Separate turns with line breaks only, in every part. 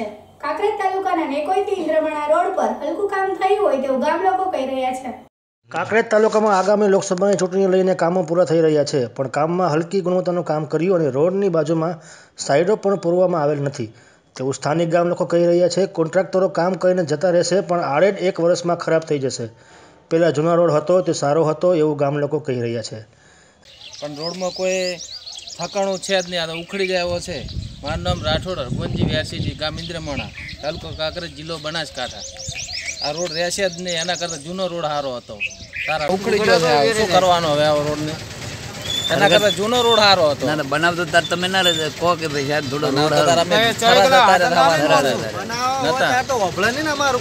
છે। કાંકરેજ તાલુકાના નેકોઈથી ઇન્દ્રમણા રોડ પર હલકું કામ થયું હોય તેવું ગામ લોકો કહી રહ્યા છે।
કાંકરેજ તાલુકામાં આગામી લોકસભાની ચૂંટણીને લઈને કામો પૂરા થઈ રહ્યા છે, પણ કામમાં હલકી ગુણવત્તાનું કામ કર્યું અને રોડની બાજુમાં સાઇડો પણ પૂરવામાં આવેલ નથી તેવું સ્થાનિક ગામ લોકો કહી રહ્યા છે। કોન્ટ્રાક્ટરો કામ કરીને જતા રહેશે, પણ આડેડ 1 વર્ષમાં ખરાબ થઈ જશે। પહેલાં જૂનો રોડ હતો તે સારો હતો એવું ગામ લોકો કહી રહ્યા છે।
પણ રોડમાં કોઈ ઠકાણું છે જ નહીં, આ ઉખડી ગયા એવો છે। મારું નામ રાઠોડ હરગોનજી વ્યાસીજી, ગામ ઇન્દ્રમણા, તાલુકો કાંકરેજ, જિલ્લો બનાસકાંઠા। આ રોડ રહેશે જ નહીં, એના કરતાં જૂનો રોડ સારો હતો। સારા ઉખડી ગયો છે, શું કરવાનો હવે આ રોડને? એના કરતાં જૂનો રોડ સારો હતો।
ના બનાવતો તાર તમે ના કહો કે ભાઈ સાહેબ થોડો રોડ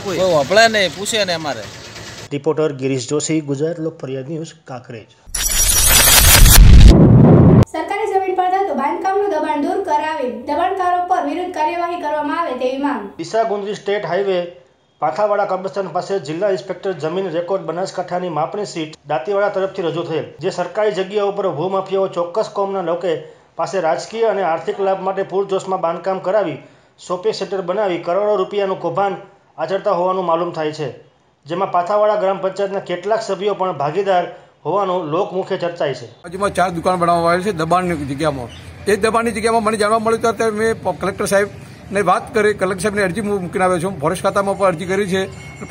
કોઈ વભળે નહીં, પૂછે ને અમારે।
રિપોર્ટર ગિરીશ જોશી, ગુજરાત લોક ફરિયાદ ન્યૂઝ, કાંકરેજ।
સરકારી જમીન પર થતું બાંધકામનું દબાણ દૂર કરાવી દબાણકારો પર વિરુદ્ધ કાર્યવાહી કરવામાં આવે તેવી માંગ।
ડીસા ગોંદરી સ્ટેટ હાઈવે પાથાવાડા કબ્રસ્તાન પાસે જિલ્લા ઇન્સ્પેક્ટર જમીન રેકોર્ડ બનાસકાંઠાની માપણી સીટ દાંતીવાડા તરફથી રજૂ થયેલ, જે સરકારી જગ્યાઓ પર ભૂમાફિયાઓ ચોક્કસ કોમના લોકો પાસે રાજકીય અને આર્થિક લાભ માટે પૂરજોશમાં બાંધકામ કરાવી શોપિંગ સેન્ટર બનાવી કરોડો રૂપિયાનું કૌભાંડ આચરતા હોવાનું માલુમ થાય છે, જેમાં પાથાવાડા ગ્રામ પંચાયતના કેટલાક સભ્યો પણ ભાગીદાર હોવાનું લોકમુખે ચર્ચાય છે।
બાજુમાં 4 દુકાન બનાવવામાં આવેલ છે દબાણની જગ્યામાં। એ દબાણની જગ્યામાં મને જાણવા મળ્યું તો અત્યારે મેં કલેક્ટર સાહેબને વાત કરી, કલેક્ટર સાહેબને અરજી મૂકીને આવ્યો છું। ફોરેસ્ટ ખાતામાં પણ અરજી કરી છે,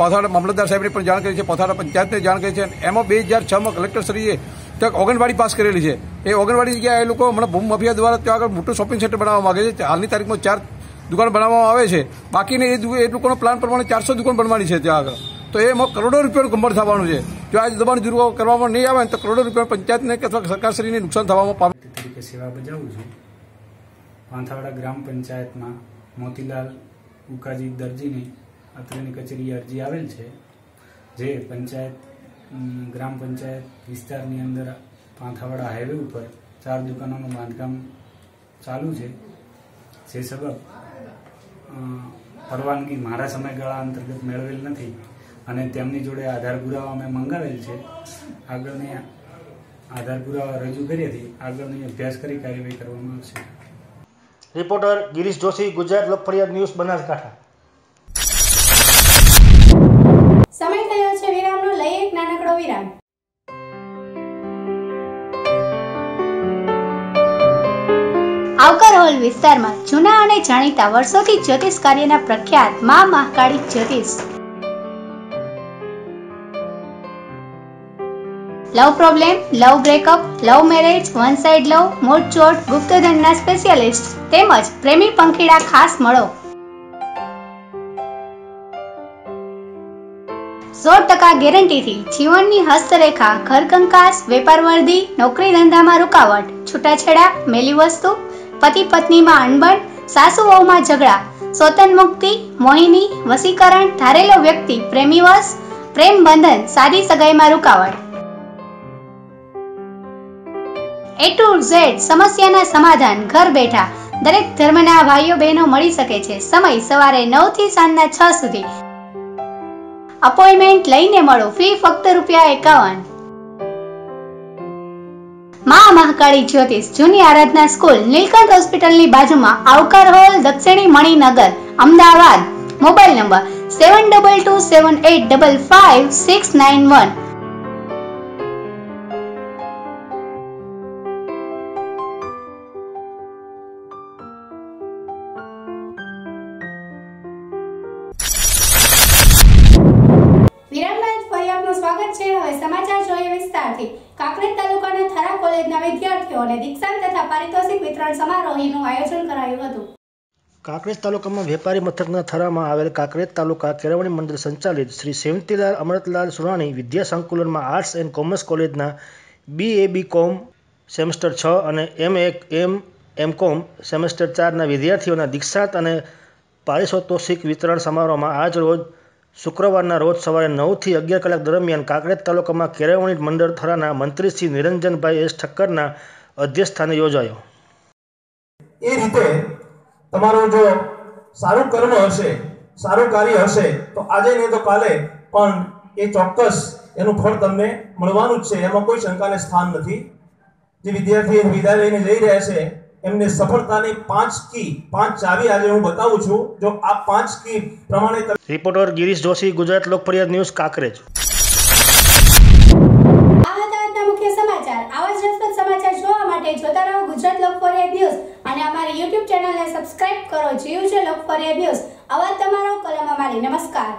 પાથાવાડા મામલતદાર સાહેબને પણ જાણ કરી છે, પાથાવાડા પંચાયતને જાણ કરી છે। એમાં 2006માં કલેક્ટરશ્રીએ ત્યાં ઓગણવાડી પાસ કરેલી છે। એ ઓગણવાડી જગ્યાએ એ લોકો હમણાં ભૂમ માફિયા દ્વારા ત્યાં આગળ મોટું શોપિંગ સેન્ટર બનાવવા માંગે છે। હાલની તારીખમાં 4 દુકાન બનાવવામાં આવે છે, બાકીને એ લોકોનો પ્લાન પ્રમાણે 400 દુકાન બનવાની છે ત્યાં આગળ। તો એમાં કરોડો રૂપિયાનું ગંભર થવાનું છે। જો આ દબાણ દૂર કરવામાં નહીં આવે તો કરોડો રૂપિયા પંચાયતને અથવા સરકારશ્રીને નુકસાન થવામાં પામે।
તરીકે સેવા બજાવું છું। પાંથાવાડા ગ્રામ પંચાયતમાં મોતીલાલ ઉકાજી દરજીની અત્રેની કચેરીએ અરજી આવેલ છે, જે પંચાયત ગ્રામ પંચાયત વિસ્તારની અંદર પાંથાવાડા હાઈવે ઉપર 4 દુકાનોનું બાંધકામ ચાલુ છે। જે સબબ પરવાનગી મારા સમયગાળા અંતર્ગત મેળવેલ નથી અને તેમની જોડે આધાર પુરાવા અમે મંગાવેલ છે। આગળની આધાર પુરાવા રજૂ કર્યાથી આગળની અભ્યાસ કરી કાર્યવાહી કરવામાં આવશે।
રિપોર્ટર ગિરીશ જોશી, ગુજરાત લોક ફરિયાદ ન્યૂઝ, બનાસકાંઠા।
સમય થયો છે વિરામનો, લઈએ એક નાનકડો વિરામ। આવકાર હોલ વિસ્તારમાં જૂના અને જાણીતા વર્ષોથી જ્યોતિષ કાર્યના પ્રખ્યાત મા મહાકાળી જ્યોતિષ, love problem, love breakup, love marriage, one side love, મૂળચોટ, ગુપ્તધનના સ્પેશિયાલિસ્ટ તેમજ પ્રેમી પંખીડા ખાસ મળો। 100% ગેરંટીથી જીવનની હસ્તરેખા, ઘરકંકાસ, વેપાર વર્દી, નોકરી ધંધામાં રૂકાવટ, છૂટાછેડા, મેલી વસ્તુ, પતિ પત્નીમાં અણબણ, સાસુ વહુમાં ઝઘડા, સ્વતન મુક્તિ, મોહિની, વશીકરણ, ધારેલો વ્યક્તિ પ્રેમીવશ, પ્રેમ બંધન, સાદી સગાઈમાં રૂકાવટ, A to Z સમસ્યાના સમાધાન ઘર બેઠા દરેક ધર્મના ભાઈઓ બહેનો મળી શકે છે। સમય સવારે 9 થી સાંજના 6 સુધી। અપોઇન્ટમેન્ટ લઈને મળો, ફી ફક્ત ₹51। મા મહાકાળી જ્યોતિષ, જૂની આરાધના સ્કૂલ, નીલકંઠ હોસ્પિટલની બાજુમાં, આવકાર હોલ, દક્ષિણી મણિનગર, અમદાવાદ। Mobile number 7227855691। સમાચાર જોઈએ વિસ્તારથી। કાંકરેજ તાલુકાના થરા કોલેજના વિદ્યાર્થીઓને દીક્ષાંત તથા પારિતોષિક વિતરણ સમારોહનું આયોજન કરાયું હતું।
કાંકરેજ તાલુકામાં વેપારી મથકના થરામાં આવેલ કાંકરેજ તાલુકા કેળવણી મંડળ સંચાલિત શ્રી સેવંતીલાલ અમૃતલાલ સુરાણી વિદ્યા સંકુલમાં આર્ટ્સ એન્ડ કોમર્સ કોલેજના BA/BCom સેમેસ્ટર 6 અને M.Com સેમેસ્ટર 4ના વિદ્યાર્થીઓના દીક્ષાંત અને પારિતોષિક વિતરણ સમારોહમાં આજ રોજ શુક્રવારના રોજ સવારે 9 થી 11 કલાક દરમિયાન કાંકરેજ તાલુકામાં કેળવણી મંડળ થરાના મંત્રી શ્રી નિરંજનભાઈ એસ ઠક્કરના અધ્યક્ષસ્થાને યોજાયો।
એ રીતે તમારું જો સારું કર્મ હશે, સારું કાર્ય હશે તો આજે નહીં તો કાલે પણ એ ચોક્કસ એનું ફળ તમને મળવાનું જ છે, એમાં કોઈ શંકાને સ્થાન નથી। જે વિદ્યાર્થીઓ વિદાય લઈને જઈ રહ્યા છે એમને સફળતાની 5 કી 5 ચાવી આજે હું બતાવું છું. જો આ 5 કી પ્રમાણે
રિપોર્ટર ગિરીશ જોશી, ગુજરાત લોક ફરિયાદ ન્યૂઝ, કાંકરેજ.
આ હતા આજના મુખ્ય સમાચાર. આવા જ રસપ્રદ સમાચાર જોવા માટે જોતા રહો ગુજરાત લોક ફરિયાદ ન્યૂઝ અને અમારી YouTube ચેનલને સબસ્ક્રાઇબ કરો. જીવ છે લોક ફરિયાદ ન્યૂઝ. અવાજ તમારો, કલમ અમારી. નમસ્કાર.